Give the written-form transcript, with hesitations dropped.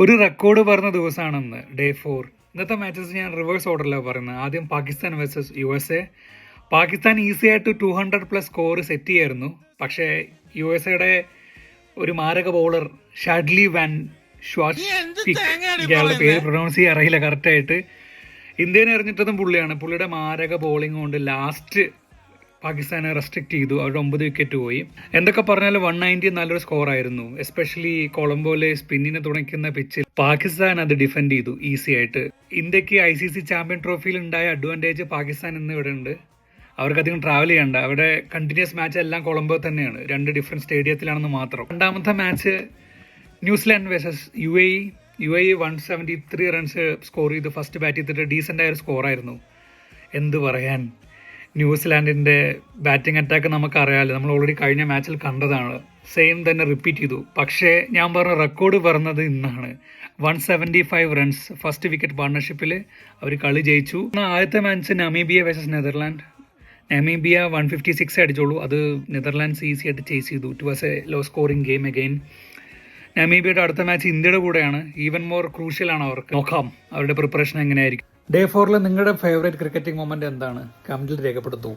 ഒരു റെക്കോർഡ് പറഞ്ഞ ദിവസമാണെന്ന് ഡേ 4. ഇന്നത്തെ മാച്ചസ് ഞാൻ റിവേഴ്സ് ഓർഡറിലാണ് പറയുന്നത്. ആദ്യം Pakistan versus USA. Pakistan easy ആയിട്ട് 200+ സ്കോർ സെറ്റ് ചെയ്യായിരുന്നു. പക്ഷേ USA ഒരു മാരക ബൗളർ ഷാഡ്ലി വാൻ ഷ്വാറ്റ്സ്പിക്, ഇയാളുടെ പേര് പ്രൊനൗൺസ് ചെയ്യാൻ അറിയില്ല കറക്റ്റായിട്ട്, ഇന്ത്യനെ എറിഞ്ഞിട്ടതും പുള്ളിയാണ്. പുള്ളിയുടെ മാരക ബോളിംഗ് കൊണ്ട് ലാസ്റ്റ് പാകിസ്ഥാനെ റെസ്ട്രിക്ട് ചെയ്തു. അവരുടെ 9 വിക്കറ്റ് പോയി. എന്തൊക്കെ പറഞ്ഞാലും 190 നല്ലൊരു സ്കോർ ആയിരുന്നു. എസ്പെഷ്യലി കൊളംബോയിലെ സ്പിന്നിനെ തുണയ്ക്കുന്ന പിച്ചിൽ പാകിസ്ഥാൻ അത് ഡിഫെൻഡ് ചെയ്തു ഈസി ആയിട്ട്. ഇന്ത്യക്ക് ICC ചാമ്പ്യൻ ട്രോഫിയിൽ ഉണ്ടായ അഡ്വാൻറ്റേജ് പാകിസ്ഥാൻ ഇന്ന് ഇവിടെ ഉണ്ട്. അവർക്കധികം ട്രാവൽ ചെയ്യണ്ട. അവിടെ കണ്ടിന്യൂസ് മാച്ച് എല്ലാം കൊളംബോ തന്നെയാണ്, 2 ഡിഫറെൻറ്റ് സ്റ്റേഡിയത്തിലാണെന്ന് മാത്രം. രണ്ടാമത്തെ match New Zealand versus UAE 173 runs score ചെയ്ത് ഫസ്റ്റ് ബാറ്റ് ചെയ്തിട്ട് ഡീസൻ്റ് ആയൊരു സ്കോറായിരുന്നു. എന്ത് പറയാൻ, ന്യൂസിലാൻഡിൻ്റെ ബാറ്റിംഗ് അറ്റാക്ക് നമുക്കറിയാമല്ലോ, നമ്മൾ ഓൾറെഡി കഴിഞ്ഞ മാച്ചിൽ കണ്ടതാണ്. സെയിം തന്നെ റിപ്പീറ്റ് ചെയ്തു. പക്ഷേ ഞാൻ പറഞ്ഞ റെക്കോർഡ് പറഞ്ഞത് ഇന്നാണ്. 175 റൺസ് ഫസ്റ്റ് വിക്കറ്റ് പാർട്ണർഷിപ്പിൽ അവർ കളി ജയിച്ചു. ആദ്യത്തെ match Namibia versus Netherland. Namibia 156 അടിച്ചോളൂ. അത് നെതർലാൻഡ്സ് ഈസി ആയിട്ട് ചേസ് ചെയ്തു. It was a low scoring game again. നമീബിയയുടെ അടുത്ത മാച്ച് ഇന്ത്യയുടെ കൂടെയാണ്. ഈവൻ മോർ ക്രൂഷ്യലാണ് അവർക്ക്. നോക്കാം അവരുടെ പ്രിപ്പറേഷൻ എങ്ങനെയായിരിക്കും. ഡേ 4 നിങ്ങളുടെ ഫേവറേറ്റ് ക്രിക്കറ്റിംഗ് മൊമെന്റ് എന്താണ്? കമന്റിൽ രേഖപ്പെടുത്തൂ.